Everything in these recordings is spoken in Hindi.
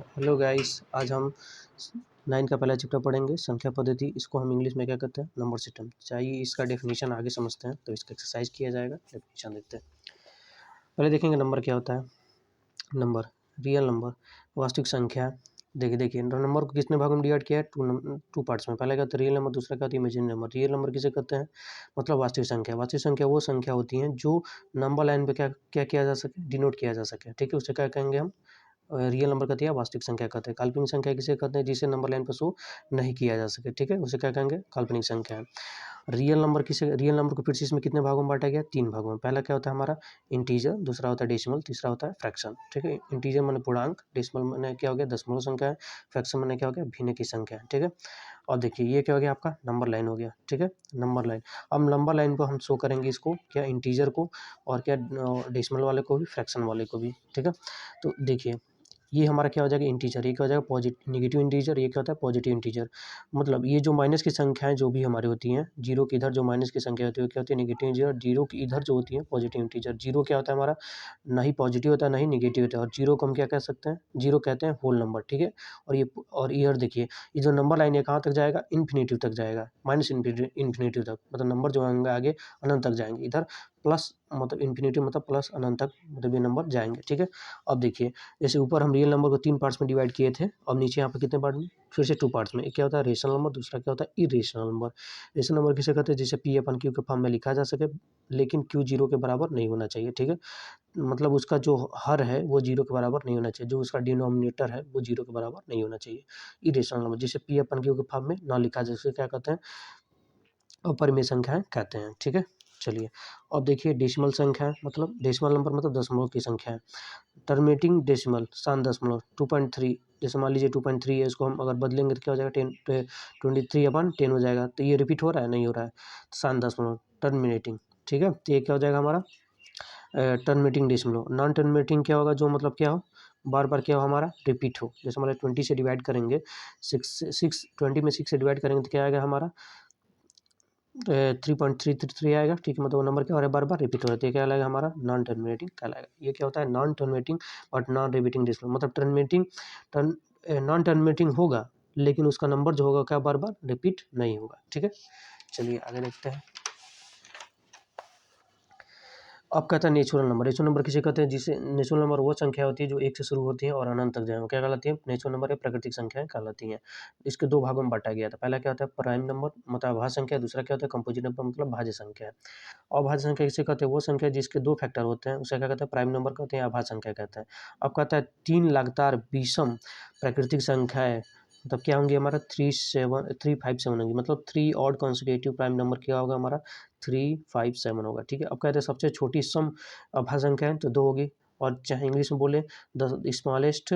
हेलो गाइस, आज हम 9 का पहला चैप्टर पढ़ेंगे संख्या पद्धति। इसको हम इंग्लिश में क्या कहते हैं, नंबर सिस्टम। चाहिए इसका डेफिनेशन आगे समझते हैं, तो इसका एक्सरसाइज किया जाएगा। डेफिनेशन देखते हैं। पहले देखेंगे नंबर क्या होता है। नंबर, रियल नंबर, वास्तविक संख्या। देखिए नंबर को कितने भागों में डिवाइड किया है, टू पार्ट्स में। पहला क्या होता है रियल नंबर, दूसरा क्या होता है इमेजिनरी नंबर। रियल नंबर किसे कहते हैं, मतलब वास्तविक संख्या। वास्तविक संख्या वो संख्या होती हैं जो नंबर लाइन पे क्या क्या किया जा सके, डिनोट किया जा सके। ठीक है, उसे क्या कहेंगे हम, रियल नंबर कहते हैं, वास्तविक संख्या कहते हैं। काल्पनिक संख्या किसे कहते हैं, जिसे नंबर लाइन पर शो नहीं किया जा सके। ठीक है, उसे क्या कहेंगे, काल्पनिक संख्या। रियल नंबर को फिर से इसमें कितने भागों में बांटा गया, 3 भागों में। पहला क्या होता है हमारा इंटीजर, दूसरा होता है डेसिमल, तीसरा होता है फ्रैक्शन। ठीक है, इंटीजर माने पूर्णांक, डेसिमल माने क्या हो गया, दशमलव संख्या है, फ्रैक्शन माने क्या हो गया, भिन्न की संख्या है। ठीक है, और देखिए ये क्या हो गया आपका नंबर लाइन हो गया। ठीक है, नंबर लाइन। अब नंबर लाइन को हम शो करेंगे इसको क्या, इंटीजर को, और क्या डेसिमल वाले को भी, फ्रैक्शन वाले को भी। ठीक है, तो देखिए ये हमारा क्या हो जाएगा इंटीजर, ये क्या हो जाएगा पॉजिटिव नेगेटिव इंटीजर, ये क्या होता है पॉजिटिव इंटीजर। मतलब ये जो माइनस की संख्याएं जो भी हमारी होती हैं, जीरो की इधर जो माइनस की संख्या होती है वो क्या होती है नेगेटिव इंटीजर, जीरो की इधर जो होती है पॉजिटिव इंटीजर। जीरो क्या होता है हमारा, ना ही पॉजिटिव होता है ना ही नेगेटिव होता है, और जीरो को हम क्या कह सकते हैं, जीरो कहते हैं होल नंबर। ठीक है, और ये देखिए ये जो नंबर लाइन है कहाँ तक जाएगा, इन्फिनेटिव तक जाएगा, माइनस इन्फिनेटिव तक, मतलब नंबर जो आएंगे आगे अनंत तक जाएंगे। इधर प्लस मतलब इन्फिनेटिव मतलब प्लस अनंत तक, मतलब ये नंबर जाएंगे। ठीक है, अब देखिए जैसे ऊपर हम रियल नंबर को 3 पार्ट्स में डिवाइड किए थे, अब नीचे यहाँ पे कितने पार्ट में, फिर से 2 पार्ट्स में। एक क्या होता है रेशनल नंबर, दूसरा क्या होता है इरेशनल नंबर। रेशनल नंबर किसे कहते हैं, जिसे पी अपन क्यू के फॉर्म में लिखा जा सके, लेकिन क्यू जीरो के बराबर नहीं होना चाहिए। ठीक है, मतलब उसका जो हर है वो जीरो के बराबर नहीं होना चाहिए, जो उसका डिनोमिनेटर है वो जीरो के बराबर नहीं होना चाहिए। इरेशनल नंबर जिसे पी अपन क्यू के फॉर्म में ना लिखा जा सके, क्या कहते हैं, अपरिमेय संख्याएं कहते हैं। ठीक है, चलिए अब देखिए डेसिमल संख्या, मतलब डेसिमल नंबर मतलब दशमलव की संख्या है। टर्मिनेटिंग डेसिमल, शांत दशमलव 2.3, जैसे मान लीजिए 2.3 है, इसको हम अगर बदलेंगे तो क्या हो जाएगा 23/10 हो जाएगा। तो ये रिपीट हो रहा है, नहीं हो रहा है, शांत दशमलव टर्मिनेटिंग। ठीक है, तो ये क्या हो जाएगा हमारा टर्मिनेटिंग डेसिमलव। नॉन टर्मिनेटिंग क्या होगा, जो मतलब क्या हो बार बार क्या हो हमारा रिपीट हो। जैसे मान लो 20 से डिवाइड करेंगे, 20 में 6 से डिवाइड करेंगे तो क्या आएगा हमारा 3.333 आएगा। ठीक है, मतलब वो नंबर क्या हो रहा है बार बार रिपीट हो रहा है, तो ये क्या लगेगा हमारा नॉन टर्मिनेटिंग कहलाएगा। ये क्या होता है non terminating but non repeating decimal, मतलब नॉन टर्मिनेटिंग होगा लेकिन उसका नंबर जो होगा क्या बार बार रिपीट नहीं होगा। ठीक है, चलिए आगे देखते हैं। अब कहता है नेचुरल नंबर। नेचुरल नंबर किसे कहते हैं, जिसे नेचुरल नंबर वो संख्या होती है जो 1 से शुरू होती है और अनंत तक जाए, वो क्या कहलाती है नेचुरल नंबर या प्राकृतिक संख्याएं कहलाती हैं। इसके 2 भागों में बांटा गया था। पहला क्या होता है प्राइम नंबर मतलब अभाज्य संख्या, दूसरा क्या होता है कंपोजिट नंबर मतलब भाज्य संख्या। अभाज्य संख्या किसे कहते हैं, वो संख्या जिसके 2 फैक्टर होते हैं उसे क्या कहते हैं प्राइम नंबर कहते हैं, अभाज्य संख्या कहते हैं। अब कहता है 3 लगातार विषम प्राकृतिक संख्याएं, मतलब क्या होंगी हमारा 357 होंगी, मतलब 3 ऑड कॉन्सिक्यूटिव प्राइम नंबर क्या होगा हमारा 357 होगा। ठीक है, अब कहते हैं सबसे छोटी सम अभाज्य संख्या है तो 2 होगी, और चाहे इंग्लिश में बोले the smallest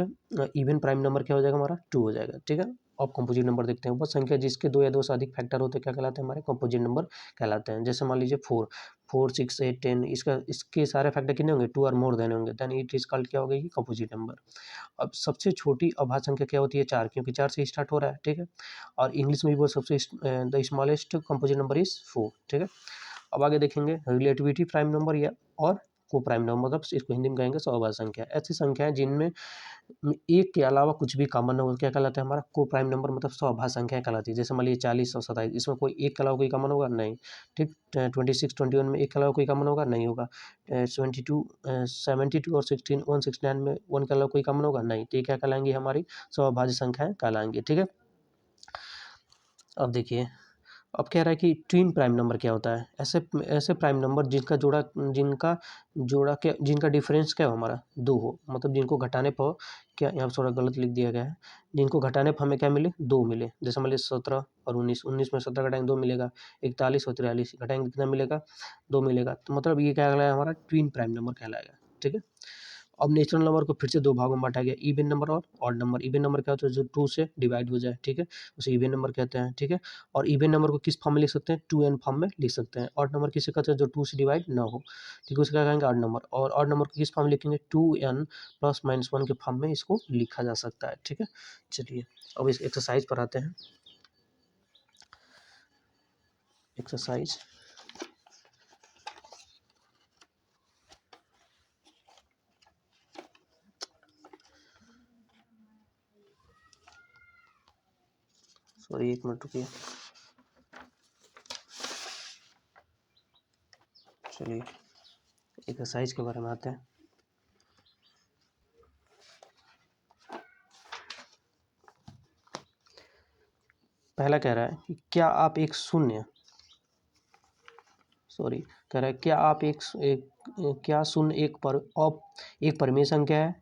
even prime number क्या हो जाएगा हमारा 2 हो जाएगा। ठीक है, अब कंपोजिट नंबर देखते हैं। वो संख्या जिसके 2 या 2 से अधिक फैक्टर होते हैं क्या कहलाते हैं हमारे कंपोजिट नंबर कहलाते हैं। जैसे मान लीजिए 4, 6, 8, 10, इसके सारे फैक्टर कितने होंगे 2 और मोर देन होंगे, देन इट इज कॉल्ड क्या हो गई कंपोजिट नंबर। अब सबसे छोटी अभाज्य संख्या क्या होती है 4, क्योंकि 4 से स्टार्ट हो रहा है। ठीक है, और इंग्लिश में भी वो सबसे the smallest composite number is 4। ठीक है, अब आगे देखेंगे रिलेटिविटी प्राइम नंबर या और को प्राइम नंबर, मतलब इसको हिंदी में कहेंगे सहअभाज्य संख्या। ऐसी संख्याएं जिनमें एक के अलावा कुछ भी कॉमन ना हो क्या कहलाता है हमारा को प्राइम नंबर, मतलब सहअभाज्य संख्या कहलाती है। जैसे मान लीजिए 40 और 27, इसमें कोई एक के अलावा कोई कॉमन होगा नहीं। ठीक, 26, 21 में एक के अलावा कोई कॉमन होगा नहीं होगा। 72 और 169 में 1 के अलावा कोई कॉमन होगा नहीं, तो ये क्या कहलाएंगी हमारी सहअभाज्य संख्याएं कहलाएंगी। ठीक है, अब देखिए अब कह रहा है कि ट्विन प्राइम नंबर क्या होता है, ऐसे ऐसे प्राइम नंबर जिनका डिफरेंस क्या हो हमारा 2 हो, मतलब जिनको घटाने पर क्या, यहाँ पर थोड़ा गलत लिख दिया गया है, जिनको घटाने पर हमें क्या मिले 2 मिले। जैसे मान लीजिए 17 और 19 में 17 घटाएंगे 2 मिलेगा, 41 और 43 घटाएंगे कितना मिलेगा 2 मिलेगा, तो मतलब ये क्या कहलाएगा हमारा ट्विन प्राइम नंबर कहलाएगा। ठीक है, अब नेचुरल नंबर को फिर से 2 भागों में बांटा गया, इवन नंबर और ऑड नंबर। इवन नंबर क्या होता है जो 2 से डिवाइड हो जाए। ठीक है, उसे इवन नंबर कहते हैं। ठीक है, और इवन नंबर को किस फॉर्म में लिख सकते हैं 2n फॉर्म में लिख सकते हैं। ऑड नंबर किसे कहते हैं जो 2 से डिवाइड ना हो। ठीक है, उसे क्या कहेंगे ऑड नंबर, और ऑड नंबर को किस फॉर्म में लिखेंगे 2n प्लस माइनस 1 के फॉर्म में इसको लिखा जा सकता है। ठीक है, चलिए अब इस एक्सरसाइज पर आते हैं। एक्सरसाइज सॉरी, एक मिनट रुकिए। चलिए एक्सरसाइज के बारे में आते हैं। पहला कह रहा है कि क्या आप एक शून्य, सॉरी, कह रहा है क्या आप क्या शून्य एक परिमेय संख्या है?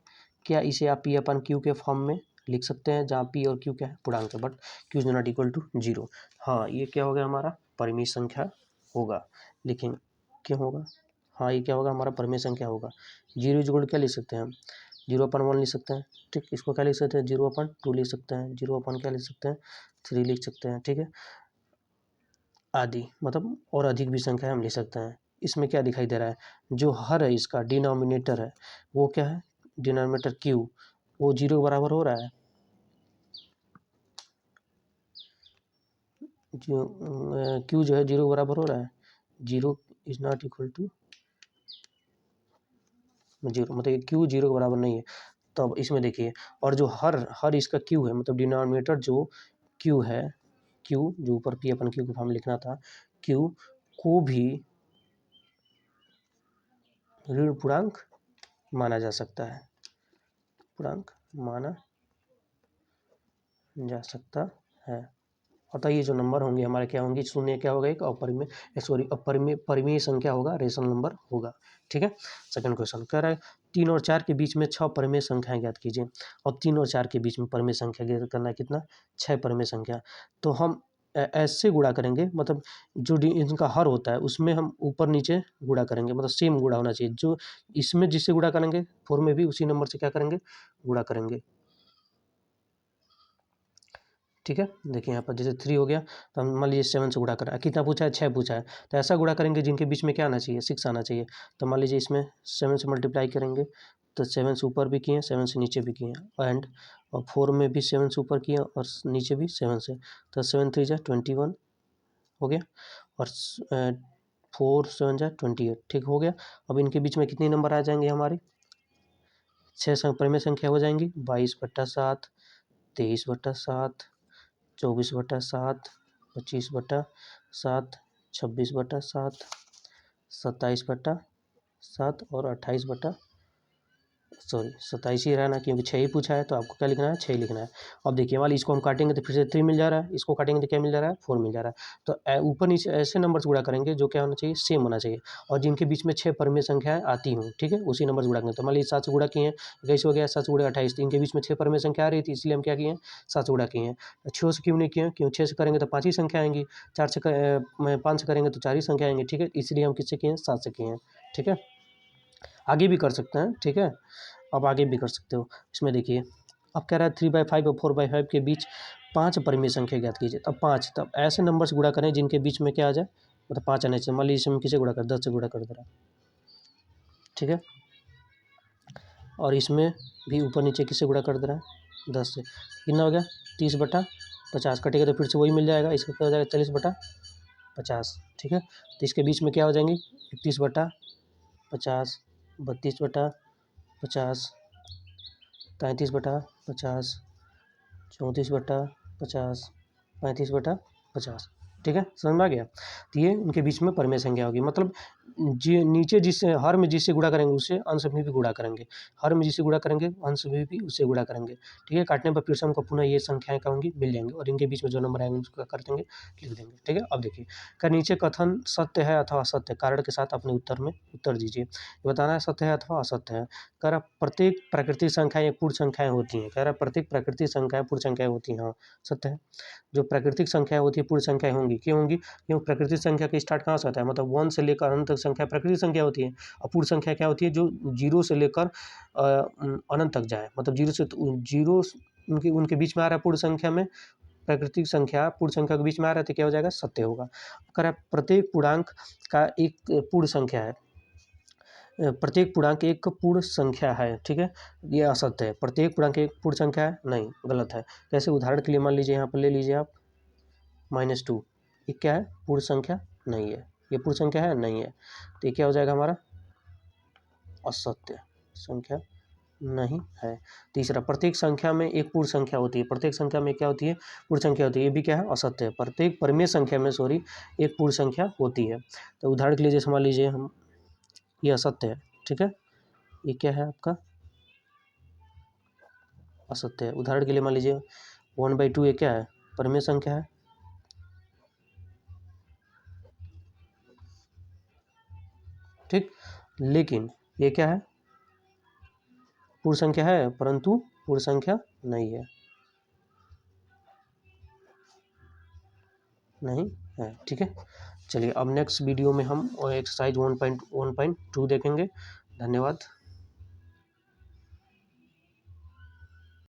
क्या इसे आप पी अपन क्यू के फॉर्म में लिख सकते हैं, जहाँ पी और क्यू क्या है, पूर्णांक है, but Q is not equal to 0। हाँ, ये क्या होगा, हमारा परिमेय संख्या होगा। लेकिन क्यों होगा? हाँ, ये क्या होगा, हमारा परिमेय संख्या होगा। 0 इज इक्वल क्या लिख सकते हैं हम? 0/1 लिख सकते हैं। ठीक, इसको क्या लिख सकते हैं? 0/2 लिख सकते हैं। 0/ क्या लिख सकते हैं? 3 लिख सकते हैं। ठीक है, आदि, मतलब और अधिक भी संख्या हम ले सकते हैं। इसमें क्या दिखाई दे रहा है, जो हर है इसका डिनोमिनेटर है वो क्या है, डिनोमिनेटर क्यू, वो 0 के बराबर हो रहा है। जो क्यू जो है 0 के बराबर हो रहा है। 0 इज नॉट इक्वल टू 0, मतलब क्यू 0 के बराबर नहीं है। तो अब इसमें देखिए, और जो हर इसका क्यू है, मतलब डिनोमिनेटर जो क्यू है, क्यू जो ऊपर पी अपन क्यू को फॉर्म लिखना था, क्यू को भी ऋण पूर्णांक माना जा सकता है, पूर्णांक माना जा सकता है। अतः ये जो नंबर होंगे हमारे क्या होंगे, शून्य क्या होगा, एक अपरिमेय, सॉरी परिमेय संख्या होगा, रेशनल नंबर होगा। ठीक है, सेकंड क्वेश्चन कह रहा है 3 और 4 के बीच में 6 परिमेय संख्याएं ज्ञात कीजिए। और 3 और 4 के बीच में परिमेय संख्या ज्ञात करना है, कितना? 6 परिमेय संख्या। तो हम ऐसे गुणा करेंगे, मतलब जो इनका हर होता है उसमें हम ऊपर नीचे गुणा करेंगे, मतलब सेम गुणा होना चाहिए। जो इसमें जिससे गुणा करेंगे 4 में भी उसी नंबर से क्या करेंगे, गुणा करेंगे। ठीक है, देखिए यहाँ पर जैसे 3 हो गया, तो हम मान लीजिए 7 से गुणा कर रहा है, कितना पूछा है, 6 पूछा है, तो ऐसा गुणा करेंगे जिनके बीच में क्या आना चाहिए, 6 आना चाहिए। तो मान लीजिए इसमें 7 से मल्टीप्लाई करेंगे, तो 7 से ऊपर भी किए, 7 से नीचे भी किए, एंड और 4 में भी 7 से ऊपर किए और नीचे भी 7 से, तो 7 3 जा 21 हो गया, और 4 7 जा 28। ठीक हो गया। अब इनके बीच में कितने नंबर आ जाएंगे हमारे, 6 परिमेय संख्या हो जाएंगी, 22/7, 23/7, 24/7, 25/7, 26/7, 27/7 और 27 ही रहना, क्योंकि 6 ही पूछा है, तो आपको क्या लिखना है, 6 लिखना है। अब देखिए वाली इसको हम काटेंगे तो फिर से 3 मिल जा रहा है, इसको काटेंगे तो क्या मिल जा रहा है, 4 मिल जा रहा है। तो ऊपर नीचे ऐसे नंबर से गुणा करेंगे जो क्या होना चाहिए, सेम होना चाहिए, और जिनके बीच में 6 परिमेय संख्याएं आती हों, ठीक है, उसी नंबर से गुणा करेंगे। तो मान लीजिए 7 से गुणा किए हैं, 21 हो गया, 7 से गुणा 28, तो इनके बीच में 6 परिमेय संख्या आ रही थी, इसलिए हम क्या किए हैं, 7 से गुणा किए हैं। 6 से क्यों नहीं किए, क्यों 6 से करेंगे तो 5 ही संख्या आएंगी, 5 से करेंगे तो 4 ही संख्या आएंगी। ठीक है, इसलिए हम किससे किए हैं, 7 से किए हैं। ठीक है, आगे भी कर सकते हैं। ठीक है, अब आगे भी कर सकते हो। इसमें देखिए अब कह रहा है 3/5 और 4/5 के बीच 5 परिमेय संख्या ज्ञात कीजिए। तब 5, तब ऐसे नंबर से गुणा करें जिनके बीच में क्या आ जाए, मतलब 5 आने चाहिए। मान लीजिए हम किसे गुणा कर, 10 से गुणा कर दे रहा है। ठीक है, और इसमें भी ऊपर नीचे किससे गुणा कर दे रहा है, 10 से। कितना हो गया, 30/50, कटेगा तो फिर से वही मिल जाएगा, इसका क्या हो जाएगा, 40/50। ठीक है, तो इसके बीच में क्या हो जाएंगी, 31/50, 32/50, 33/50, 34/50, 35/50। ठीक है, समझ में आ गया। तो ये उनके बीच में परिमेय संख्या होगी, मतलब जी नीचे जिससे हर में जिससे गुणा करेंगे उससे अंश में भी गुणा करेंगे, हर में जिससे गुणा करेंगे अंश में भी उससे गुणा करेंगे। ठीक है, काटने पर फिर से हमको पुनः ये संख्याएं क्या होंगी, मिल जाएंगे, और इनके बीच में जो नंबर आएंगे उसको कर देंगे, लिख देंगे। ठीक है, अब देखिए का नीचे कथन सत्य है अथवा असत्य, कारण के साथ अपने उत्तर में उत्तर दीजिए। बताना है सत्य है अथवा असत्य है। कह रहा प्रत्येक प्राकृतिक संख्याएं पूर्ण संख्याएं होती हैं, कह रहा प्रत्येक प्राकृतिक संख्याएं पूर्ण संख्याएं होती हैं। हाँ, सत्य है। जो प्राकृतिक संख्या होती है पूर्ण संख्याएं होंगी, क्यों होंगी, क्योंकि प्राकृतिक संख्या का स्टार्ट कहाँ से होता है, मतलब 1 से लेकर अनंत तक संख्या प्राकृतिक संख्या होती है। और पूर्ण संख्या क्या होती है, जो 0 से लेकर अनंत तक जाए, मतलब 0 से 0 उनके बीच में आ रहा है पूर्ण संख्या में, प्राकृतिक संख्या पूर्ण संख्या के बीच में आ रहा है, तो क्या हो जाएगा, सत्य होगा। कह रहा है प्रत्येक पूर्णांक का एक पूर्ण संख्या है, प्रत्येक पूर्णांक एक पूर्ण संख्या है। ठीक है, ये असत्य है, प्रत्येक पूर्णांक एक पूर्ण संख्या है, नहीं, गलत है। कैसे, उदाहरण के लिए मान लीजिए यहाँ पर ले लीजिए आप -2, ये क्या है, पूर्ण संख्या नहीं है, ये पूर्ण संख्या है नहीं है, तो ये क्या हो जाएगा हमारा, असत्य संख्या नहीं है। तीसरा, प्रत्येक संख्या में एक पूर्ण संख्या होती है। प्रत्येक संख्या में क्या होती है? पूर्ण संख्या होती है। ये भी क्या है? असत्य है। प्रत्येक परिमेय संख्या में एक पूर्ण संख्या होती है। तो उदाहरण के लिए जैसे मान लीजिए हम, ये असत्य है, ठीक है, ये क्या है आपका? असत्य है। उदाहरण के लिए मान लीजिए 1/2 ये क्या है? परिमेय संख्या है, ठीक। लेकिन ये क्या है? पूर्ण संख्या है, परंतु पूर्ण संख्या नहीं है, नहीं है, ठीक है। चलिए अब नेक्स्ट वीडियो में हम एक्सरसाइज 1.1.2 देखेंगे। धन्यवाद।